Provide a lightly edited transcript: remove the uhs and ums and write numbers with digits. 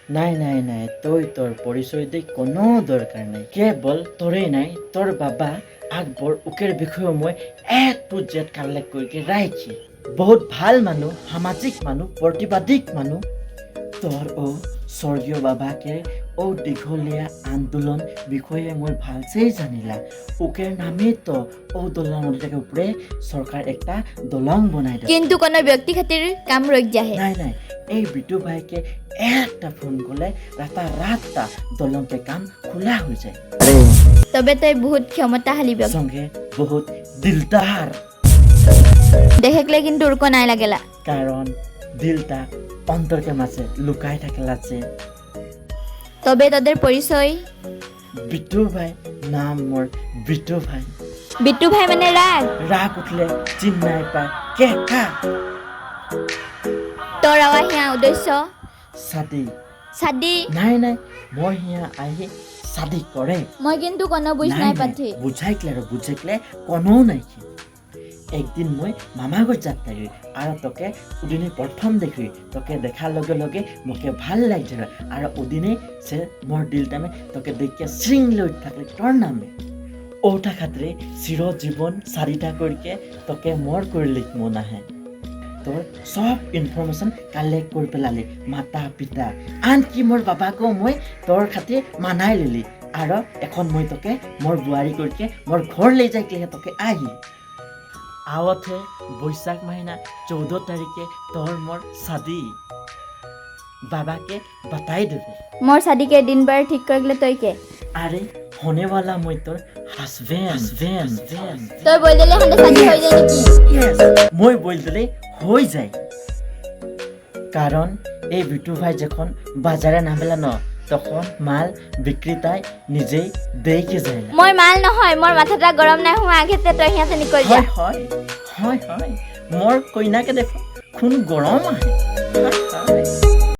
নাই নাই নাই তুই তোর পরিচয় দিয়ে কোনো দরকার নাই কেবল তোরেই নাই তোর বাবা আকবর উকের বিষয়ে মই A to Z কালেক্ট কৰি ৰাখি বহুত ভাল মানুহ সামাজিক মানুহ প্ৰতিবাদিক মানুহ তোর ও স্বর্গীয় বাবাকে ও দীঘলীয়া আন্দোলন বিষয়ে মই ভালসেই জানিলা ওকের নামে তো ও দলঙের উপরে সরকার একটা দলং বনাই দেয় কিন্তু কোনো ব্যক্তি খাতির কাম রইক যাহে নাই নাই এই বিটু ভাইকে একটা ফোন করলে রাতা দলংকে কাম খোলা হয়ে যায় তবে তই বহুত ক্ষমতাশালী ব্যক্তি সঙ্গে বহুত দিলদার দেখেকলে কিন্তু উর্ক নাই লাগেলা কারণ দিলটা অন্তরকে মাঝে লুকাই থাকে লাগছে তবে তোদের পরিচয় বিটু ভাই নাম মোর বিটু ভাই বিট্টু ভাই মানে রাগ রাগ উঠলে চিন্নাই পায় কে কা তোর আওয়া হিয়া উদ্দেশ্য সাদি সাদি নাই নাই মই হিয়া আহি সাদি কৰে মই কিন্তু কোনো বুঝ নাই পাঠি বুঝাইকলে কোনো নাই একদিন মই মামা ঘর যাত্রাই আর তোকে ওদিনে প্রথম দেখি তোকে দেখার লগে লগে মোকে ভাল লাগছিল আর ওদিনে সে মোর দিলটামে তোকে দেখিয়া সিংলে উঠ থাকলে তোর নামে ওটা খাতরে চিরজীবন চারিটা করিকে তোকে মোর করে লিখব নাহে তোর সব ইনফরমেশন কালেক্ট কৰি পেলালি মাতা পিতা আনকি মোর বাবাকো মই তোর খাতে মানাই লিলি আর এখন মই তোকে মোর বুয়ারি করিকে মোর ঘর লে যাইকে তোকে আহি आवत है बैसाख महीना 14 तारीखे तोर मोर शादी बाबा के बताई देवे मोर शादी के दिन बार ठीक कर ले तोय के अरे होने वाला मैं तोर हस्बैंड तोय बोल देले हंडे शादी हो जाए नेकी यस मैं बोल देले हो जाए कारण এই বিটু ভাই যখন বাজারে নামেলা ন তখন মাল বিক্রেতায় নিজেই দেখে যায় মই মাল নহয় মোর মাথাটা গরম নাই হু আগেতে তই হিয়াতে নিকল যা হয় মোর কইনাকে দেখো খুন গরম আহে